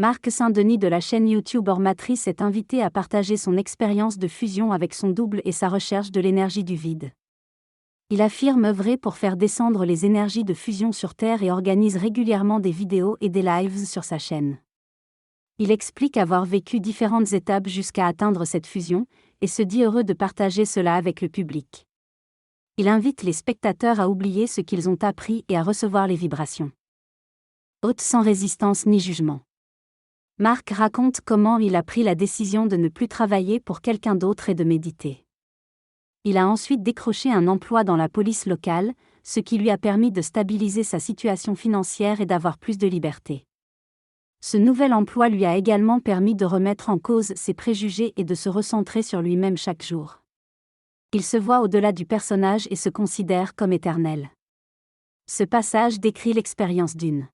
Marc Saint-Denis de la chaîne YouTube Hors Matrice est invité à partager son expérience de fusion avec son double et sa recherche de l'énergie du vide. Il affirme œuvrer pour faire descendre les énergies de fusion sur Terre et organise régulièrement des vidéos et des lives sur sa chaîne. Il explique avoir vécu différentes étapes jusqu'à atteindre cette fusion, et se dit heureux de partager cela avec le public. Il invite les spectateurs à oublier ce qu'ils ont appris et à recevoir les vibrations hautes sans résistance ni jugement. Marc raconte comment il a pris la décision de ne plus travailler pour quelqu'un d'autre et de méditer. Il a ensuite décroché un emploi dans la police locale, ce qui lui a permis de stabiliser sa situation financière et d'avoir plus de liberté. Ce nouvel emploi lui a également permis de remettre en cause ses préjugés et de se recentrer sur lui-même chaque jour. Il se voit au-delà du personnage et se considère comme éternel. Ce passage décrit l'expérience d'une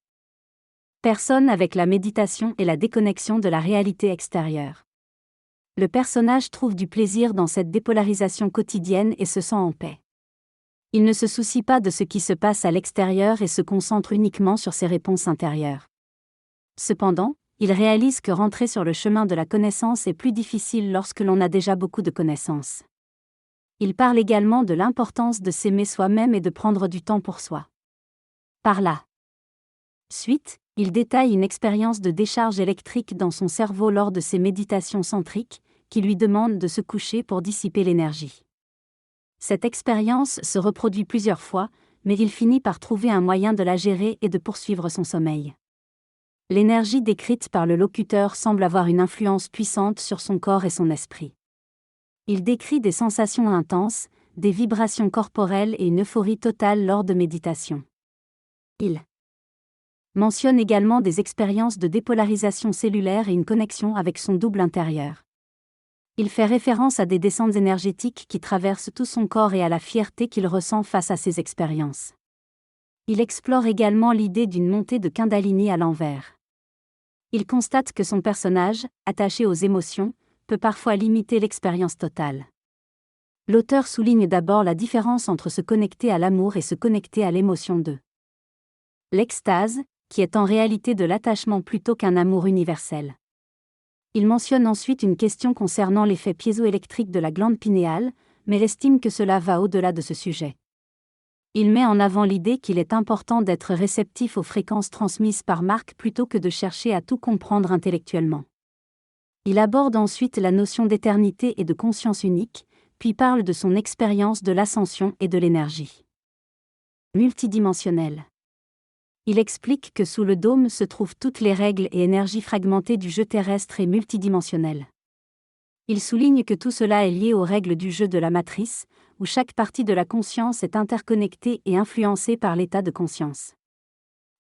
personne avec la méditation et la déconnexion de la réalité extérieure. Le personnage trouve du plaisir dans cette dépolarisation quotidienne et se sent en paix. Il ne se soucie pas de ce qui se passe à l'extérieur et se concentre uniquement sur ses réponses intérieures. Cependant, il réalise que rentrer sur le chemin de la connaissance est plus difficile lorsque l'on a déjà beaucoup de connaissances. Il parle également de l'importance de s'aimer soi-même et de prendre du temps pour soi. Par la suite, il détaille une expérience de décharge électrique dans son cerveau lors de ses méditations centriques, qui lui demande de se coucher pour dissiper l'énergie. Cette expérience se reproduit plusieurs fois, mais il finit par trouver un moyen de la gérer et de poursuivre son sommeil. L'énergie décrite par le locuteur semble avoir une influence puissante sur son corps et son esprit. Il décrit des sensations intenses, des vibrations corporelles et une euphorie totale lors de méditation. Il mentionne également des expériences de dépolarisation cellulaire et une connexion avec son double intérieur. Il fait référence à des descentes énergétiques qui traversent tout son corps et à la fierté qu'il ressent face à ces expériences. Il explore également l'idée d'une montée de Kundalini à l'envers. Il constate que son personnage, attaché aux émotions, peut parfois limiter l'expérience totale. L'auteur souligne d'abord la différence entre se connecter à l'amour et se connecter à l'émotion de l'extase, qui est en réalité de l'attachement plutôt qu'un amour universel. Il mentionne ensuite une question concernant l'effet piézoélectrique de la glande pinéale, mais estime que cela va au-delà de ce sujet. Il met en avant l'idée qu'il est important d'être réceptif aux fréquences transmises par Marc plutôt que de chercher à tout comprendre intellectuellement. Il aborde ensuite la notion d'éternité et de conscience unique, puis parle de son expérience de l'ascension et de l'énergie multidimensionnelle. Il explique que sous le dôme se trouvent toutes les règles et énergies fragmentées du jeu terrestre et multidimensionnel. Il souligne que tout cela est lié aux règles du jeu de la matrice, où chaque partie de la conscience est interconnectée et influencée par l'état de conscience.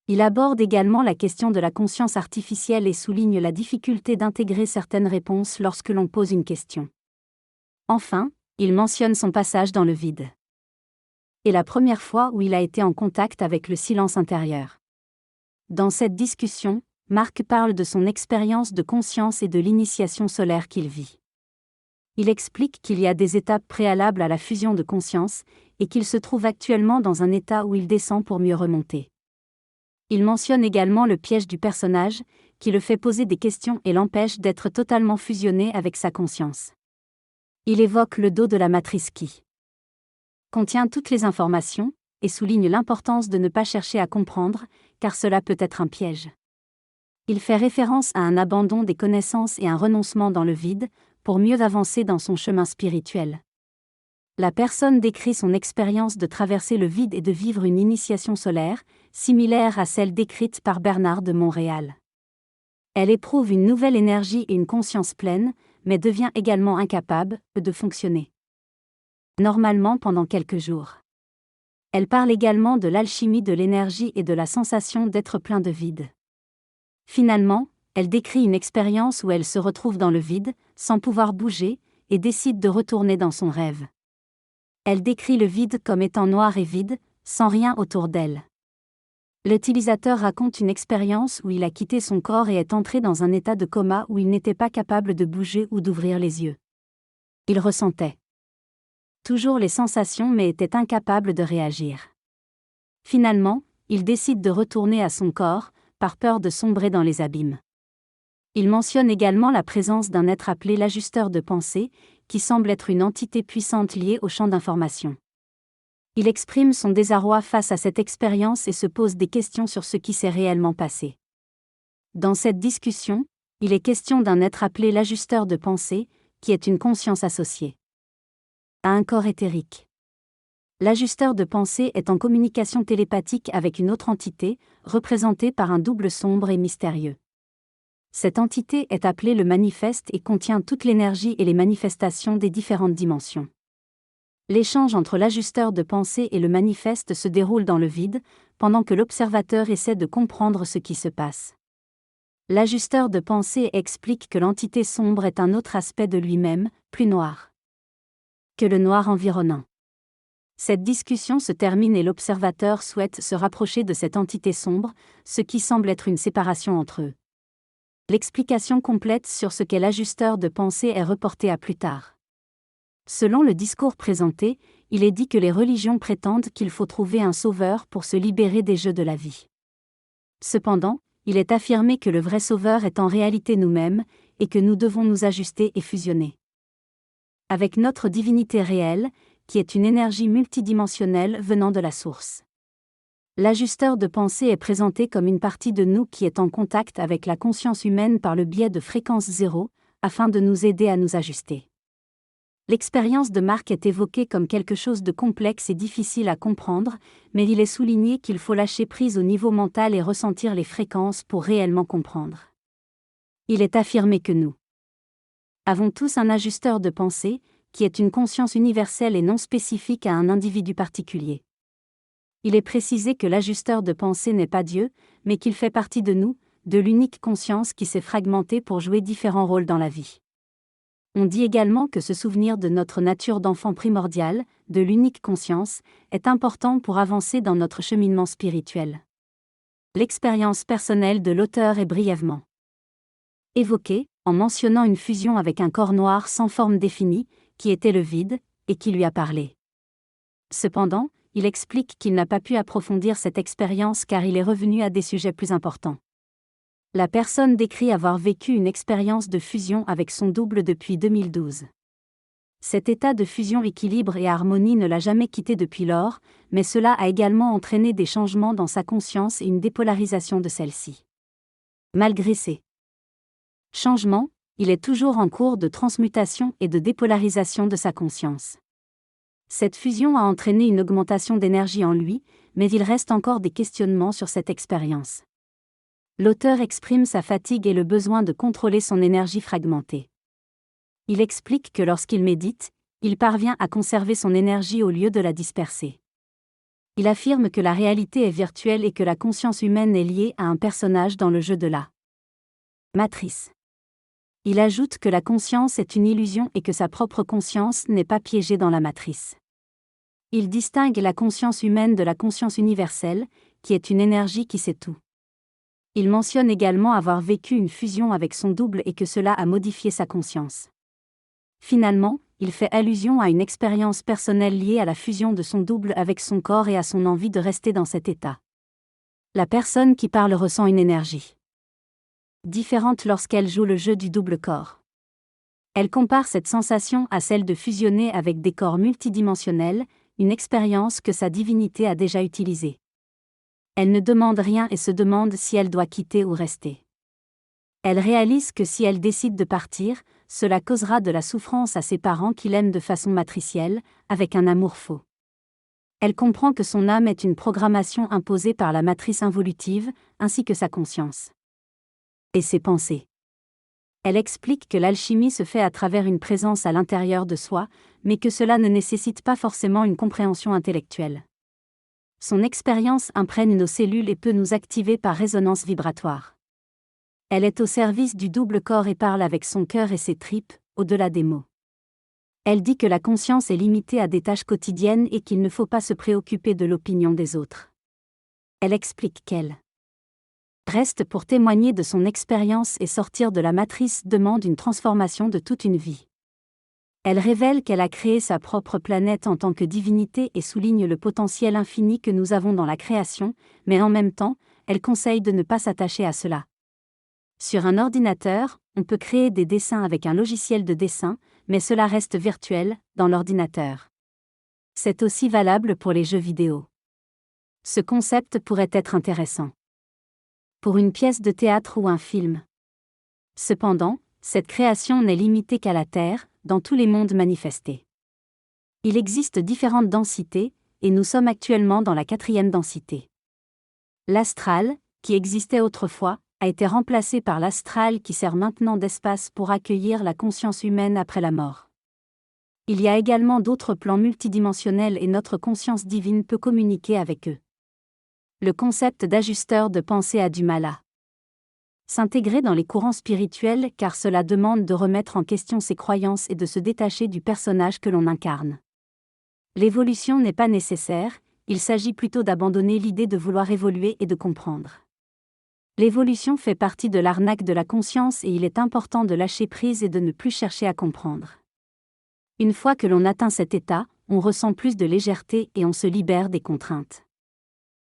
Il aborde également la question de la conscience artificielle et souligne la difficulté d'intégrer certaines réponses lorsque l'on pose une question. Enfin, il mentionne son passage dans le vide et la première fois où il a été en contact avec le silence intérieur. Dans cette discussion, Marc parle de son expérience de conscience et de l'initiation solaire qu'il vit. Il explique qu'il y a des étapes préalables à la fusion de conscience, et qu'il se trouve actuellement dans un état où il descend pour mieux remonter. Il mentionne également le piège du personnage, qui le fait poser des questions et l'empêche d'être totalement fusionné avec sa conscience. Il évoque le dos de la matrice qui contient toutes les informations, et souligne l'importance de ne pas chercher à comprendre, car cela peut être un piège. Il fait référence à un abandon des connaissances et un renoncement dans le vide, pour mieux avancer dans son chemin spirituel. La personne décrit son expérience de traverser le vide et de vivre une initiation solaire, similaire à celle décrite par Bernard de Montréal. Elle éprouve une nouvelle énergie et une conscience pleine, mais devient également incapable de fonctionner normalement pendant quelques jours. Elle parle également de l'alchimie de l'énergie et de la sensation d'être plein de vide. Finalement, elle décrit une expérience où elle se retrouve dans le vide, sans pouvoir bouger, et décide de retourner dans son rêve. Elle décrit le vide comme étant noir et vide, sans rien autour d'elle. L'utilisateur raconte une expérience où il a quitté son corps et est entré dans un état de coma où il n'était pas capable de bouger ou d'ouvrir les yeux. Il ressentait toujours les sensations mais était incapable de réagir. Finalement, il décide de retourner à son corps, par peur de sombrer dans les abîmes. Il mentionne également la présence d'un être appelé l'ajusteur de pensée, qui semble être une entité puissante liée au champ d'information. Il exprime son désarroi face à cette expérience et se pose des questions sur ce qui s'est réellement passé. Dans cette discussion, il est question d'un être appelé l'ajusteur de pensée, qui est une conscience associée à un corps éthérique. L'ajusteur de pensée est en communication télépathique avec une autre entité, représentée par un double sombre et mystérieux. Cette entité est appelée le manifeste et contient toute l'énergie et les manifestations des différentes dimensions. L'échange entre l'ajusteur de pensée et le manifeste se déroule dans le vide, pendant que l'observateur essaie de comprendre ce qui se passe. L'ajusteur de pensée explique que l'entité sombre est un autre aspect de lui-même, plus noir que le noir environnant. Cette discussion se termine et l'observateur souhaite se rapprocher de cette entité sombre, ce qui semble être une séparation entre eux. L'explication complète sur ce qu'est l'ajusteur de pensée est reportée à plus tard. Selon le discours présenté, il est dit que les religions prétendent qu'il faut trouver un sauveur pour se libérer des jeux de la vie. Cependant, il est affirmé que le vrai sauveur est en réalité nous-mêmes, et que nous devons nous ajuster et fusionner avec notre divinité réelle, qui est une énergie multidimensionnelle venant de la source. L'ajusteur de pensée est présenté comme une partie de nous qui est en contact avec la conscience humaine par le biais de fréquence zéro, afin de nous aider à nous ajuster. L'expérience de Mark est évoquée comme quelque chose de complexe et difficile à comprendre, mais il est souligné qu'il faut lâcher prise au niveau mental et ressentir les fréquences pour réellement comprendre. Il est affirmé que nous avons tous un ajusteur de pensée, qui est une conscience universelle et non spécifique à un individu particulier. Il est précisé que l'ajusteur de pensée n'est pas Dieu, mais qu'il fait partie de nous, de l'unique conscience qui s'est fragmentée pour jouer différents rôles dans la vie. On dit également que se souvenir de notre nature d'enfant primordial, de l'unique conscience, est important pour avancer dans notre cheminement spirituel. L'expérience personnelle de l'auteur est brièvement évoquée, en mentionnant une fusion avec un corps noir sans forme définie, qui était le vide, et qui lui a parlé. Cependant, il explique qu'il n'a pas pu approfondir cette expérience car il est revenu à des sujets plus importants. La personne décrit avoir vécu une expérience de fusion avec son double depuis 2012. Cet état de fusion, équilibre et harmonie ne l'a jamais quitté depuis lors, mais cela a également entraîné des changements dans sa conscience et une dépolarisation de celle-ci. Malgré ces changements, il est toujours en cours de transmutation et de dépolarisation de sa conscience. Cette fusion a entraîné une augmentation d'énergie en lui, mais il reste encore des questionnements sur cette expérience. L'auteur exprime sa fatigue et le besoin de contrôler son énergie fragmentée. Il explique que lorsqu'il médite, il parvient à conserver son énergie au lieu de la disperser. Il affirme que la réalité est virtuelle et que la conscience humaine est liée à un personnage dans le jeu de la matrice. Il ajoute que la conscience est une illusion et que sa propre conscience n'est pas piégée dans la matrice. Il distingue la conscience humaine de la conscience universelle, qui est une énergie qui sait tout. Il mentionne également avoir vécu une fusion avec son double et que cela a modifié sa conscience. Finalement, il fait allusion à une expérience personnelle liée à la fusion de son double avec son corps et à son envie de rester dans cet état. La personne qui parle ressent une énergie différente lorsqu'elle joue le jeu du double corps. Elle compare cette sensation à celle de fusionner avec des corps multidimensionnels, une expérience que sa divinité a déjà utilisée. Elle ne demande rien et se demande si elle doit quitter ou rester. Elle réalise que si elle décide de partir, cela causera de la souffrance à ses parents qui l'aiment de façon matricielle, avec un amour faux. Elle comprend que son âme est une programmation imposée par la matrice involutive, ainsi que sa conscience et ses pensées. Elle explique que l'alchimie se fait à travers une présence à l'intérieur de soi, mais que cela ne nécessite pas forcément une compréhension intellectuelle. Son expérience imprègne nos cellules et peut nous activer par résonance vibratoire. Elle est au service du double corps et parle avec son cœur et ses tripes, au-delà des mots. Elle dit que la conscience est limitée à des tâches quotidiennes et qu'il ne faut pas se préoccuper de l'opinion des autres. Elle explique qu'elle reste pour témoigner de son expérience et sortir de la matrice demande une transformation de toute une vie. Elle révèle qu'elle a créé sa propre planète en tant que divinité et souligne le potentiel infini que nous avons dans la création, mais en même temps, elle conseille de ne pas s'attacher à cela. Sur un ordinateur, on peut créer des dessins avec un logiciel de dessin, mais cela reste virtuel, dans l'ordinateur. C'est aussi valable pour les jeux vidéo. Ce concept pourrait être intéressant pour une pièce de théâtre ou un film. Cependant, cette création n'est limitée qu'à la Terre, dans tous les mondes manifestés. Il existe différentes densités, et nous sommes actuellement dans la 4e densité. L'astral, qui existait autrefois, a été remplacé par l'astral qui sert maintenant d'espace pour accueillir la conscience humaine après la mort. Il y a également d'autres plans multidimensionnels et notre conscience divine peut communiquer avec eux. Le concept d'ajusteur de pensée a du mal à s'intégrer dans les courants spirituels car cela demande de remettre en question ses croyances et de se détacher du personnage que l'on incarne. L'évolution n'est pas nécessaire, il s'agit plutôt d'abandonner l'idée de vouloir évoluer et de comprendre. L'évolution fait partie de l'arnaque de la conscience et il est important de lâcher prise et de ne plus chercher à comprendre. Une fois que l'on atteint cet état, on ressent plus de légèreté et on se libère des contraintes.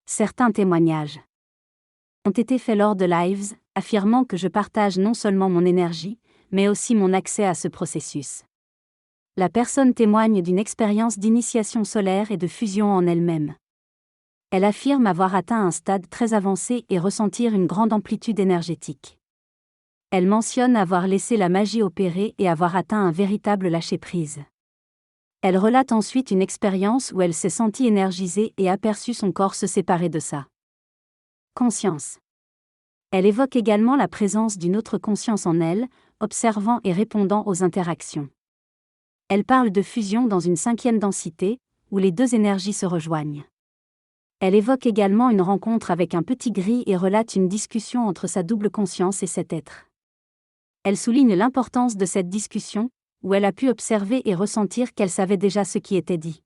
Certains témoignages ont été faits lors de lives, affirmant que je partage non seulement mon énergie, mais aussi mon accès à ce processus. La personne témoigne d'une expérience d'initiation solaire et de fusion en elle-même. Elle affirme avoir atteint un stade très avancé et ressentir une grande amplitude énergétique. Elle mentionne avoir laissé la magie opérer et avoir atteint un véritable lâcher-prise. Elle relate ensuite une expérience où elle s'est sentie énergisée et aperçut son corps se séparer de sa conscience. Elle évoque également la présence d'une autre conscience en elle, observant et répondant aux interactions. Elle parle de fusion dans une 5e densité, où les deux énergies se rejoignent. Elle évoque également une rencontre avec un petit gris et relate une discussion entre sa double conscience et cet être. Elle souligne l'importance de cette discussion, où elle a pu observer et ressentir qu'elle savait déjà ce qui était dit.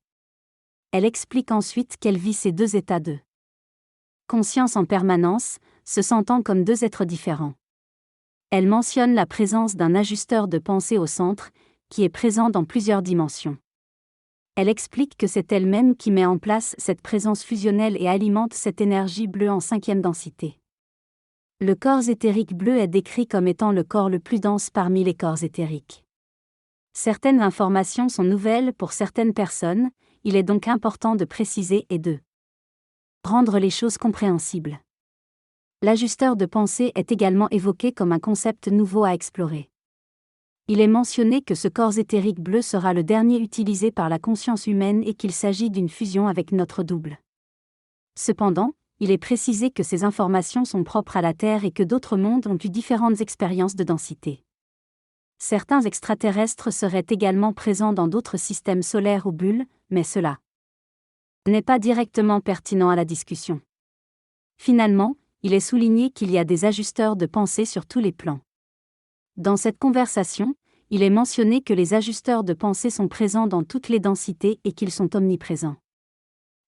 Elle explique ensuite qu'elle vit ces deux états de conscience en permanence, se sentant comme deux êtres différents. Elle mentionne la présence d'un ajusteur de pensée au centre, qui est présent dans plusieurs dimensions. Elle explique que c'est elle-même qui met en place cette présence fusionnelle et alimente cette énergie bleue en 5e densité. Le corps éthérique bleu est décrit comme étant le corps le plus dense parmi les corps éthériques. Certaines informations sont nouvelles pour certaines personnes, il est donc important de préciser et de rendre les choses compréhensibles. L'ajusteur de pensée est également évoqué comme un concept nouveau à explorer. Il est mentionné que ce corps éthérique bleu sera le dernier utilisé par la conscience humaine et qu'il s'agit d'une fusion avec notre double. Cependant, il est précisé que ces informations sont propres à la Terre et que d'autres mondes ont eu différentes expériences de densité. Certains extraterrestres seraient également présents dans d'autres systèmes solaires ou bulles, mais cela n'est pas directement pertinent à la discussion. Finalement, il est souligné qu'il y a des ajusteurs de pensée sur tous les plans. Dans cette conversation, il est mentionné que les ajusteurs de pensée sont présents dans toutes les densités et qu'ils sont omniprésents.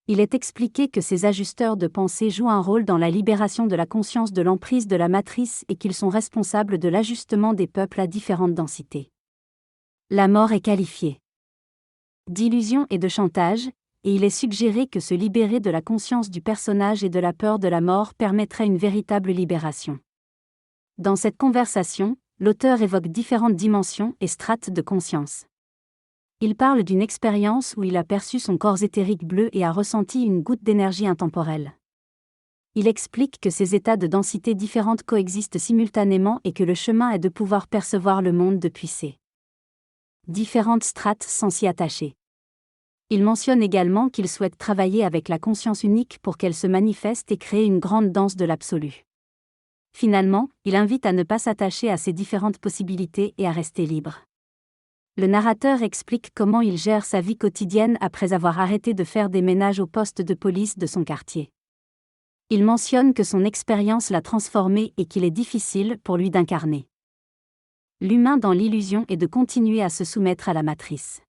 Il est expliqué que ces ajusteurs de pensée jouent un rôle dans la libération de la conscience de l'emprise de la matrice et qu'ils sont responsables de l'ajustement des peuples à différentes densités. La mort est qualifiée d'illusion et de chantage, et il est suggéré que se libérer de la conscience du personnage et de la peur de la mort permettrait une véritable libération. Dans cette conversation, l'auteur évoque différentes dimensions et strates de conscience. Il parle d'une expérience où il a perçu son corps éthérique bleu et a ressenti une goutte d'énergie intemporelle. Il explique que ces états de densité différentes coexistent simultanément et que le chemin est de pouvoir percevoir le monde depuis ces différentes strates sans s'y attacher. Il mentionne également qu'il souhaite travailler avec la conscience unique pour qu'elle se manifeste et créer une grande danse de l'absolu. Finalement, il invite à ne pas s'attacher à ces différentes possibilités et à rester libre. Le narrateur explique comment il gère sa vie quotidienne après avoir arrêté de faire des ménages au poste de police de son quartier. Il mentionne que son expérience l'a transformé et qu'il est difficile pour lui d'incarner l'humain dans l'illusion et de continuer à se soumettre à la matrice.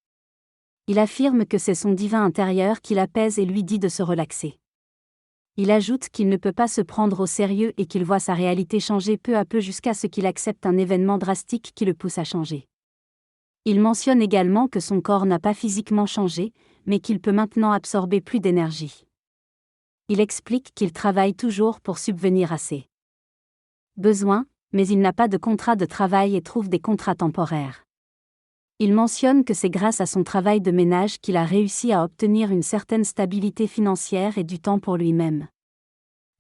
Il affirme que c'est son divin intérieur qui l'apaise et lui dit de se relaxer. Il ajoute qu'il ne peut pas se prendre au sérieux et qu'il voit sa réalité changer peu à peu jusqu'à ce qu'il accepte un événement drastique qui le pousse à changer. Il mentionne également que son corps n'a pas physiquement changé, mais qu'il peut maintenant absorber plus d'énergie. Il explique qu'il travaille toujours pour subvenir à ses besoins, Mais il n'a pas de contrat de travail et trouve des contrats temporaires. Il mentionne que c'est grâce à son travail de ménage qu'il a réussi à obtenir une certaine stabilité financière et du temps pour lui-même.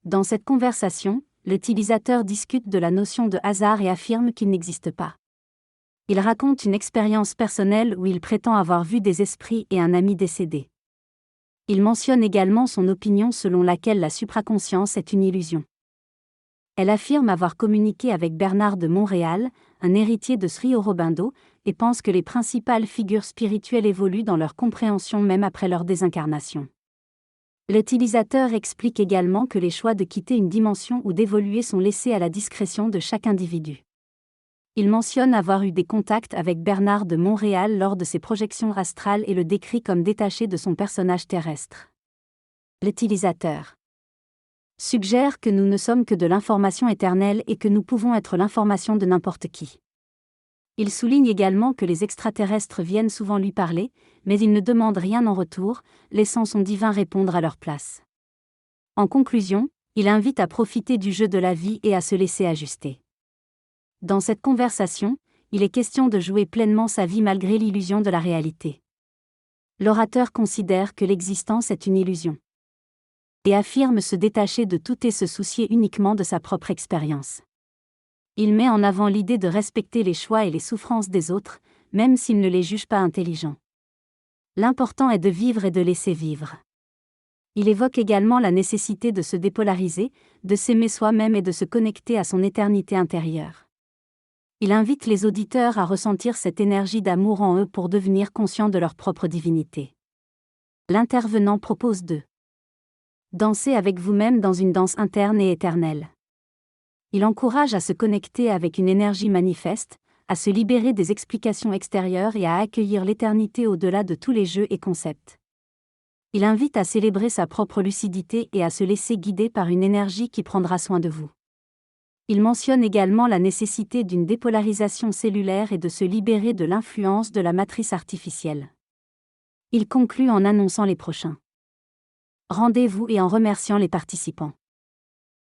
Dans cette conversation, l'utilisateur discute de la notion de hasard et affirme qu'il n'existe pas. Il raconte une expérience personnelle où il prétend avoir vu des esprits et un ami décédé. Il mentionne également son opinion selon laquelle la supraconscience est une illusion. Elle affirme avoir communiqué avec Bernard de Montréal, un héritier de Sri Aurobindo, et pense que les principales figures spirituelles évoluent dans leur compréhension même après leur désincarnation. L'utilisateur explique également que les choix de quitter une dimension ou d'évoluer sont laissés à la discrétion de chaque individu. Il mentionne avoir eu des contacts avec Bernard de Montréal lors de ses projections astrales et le décrit comme détaché de son personnage terrestre. L'utilisateur suggère que nous ne sommes que de l'information éternelle et que nous pouvons être l'information de n'importe qui. Il souligne également que les extraterrestres viennent souvent lui parler, mais ils ne demandent rien en retour, laissant son divin répondre à leur place. En conclusion, il invite à profiter du jeu de la vie et à se laisser ajuster. Dans cette conversation, il est question de jouer pleinement sa vie malgré l'illusion de la réalité. L'orateur considère que l'existence est une illusion et affirme se détacher de tout et se soucier uniquement de sa propre expérience. Il met en avant l'idée de respecter les choix et les souffrances des autres, même s'il ne les juge pas intelligents. L'important est de vivre et de laisser vivre. Il évoque également la nécessité de se dépolariser, de s'aimer soi-même et de se connecter à son éternité intérieure. Il invite les auditeurs à ressentir cette énergie d'amour en eux pour devenir conscients de leur propre divinité. L'intervenant propose de danser avec vous-même dans une danse interne et éternelle. Il encourage à se connecter avec une énergie manifeste, à se libérer des explications extérieures et à accueillir l'éternité au-delà de tous les jeux et concepts. Il invite à célébrer sa propre lucidité et à se laisser guider par une énergie qui prendra soin de vous. Il mentionne également la nécessité d'une dépolarisation cellulaire et de se libérer de l'influence de la matrice artificielle. Il conclut en annonçant les prochains rendez-vous et en remerciant les participants.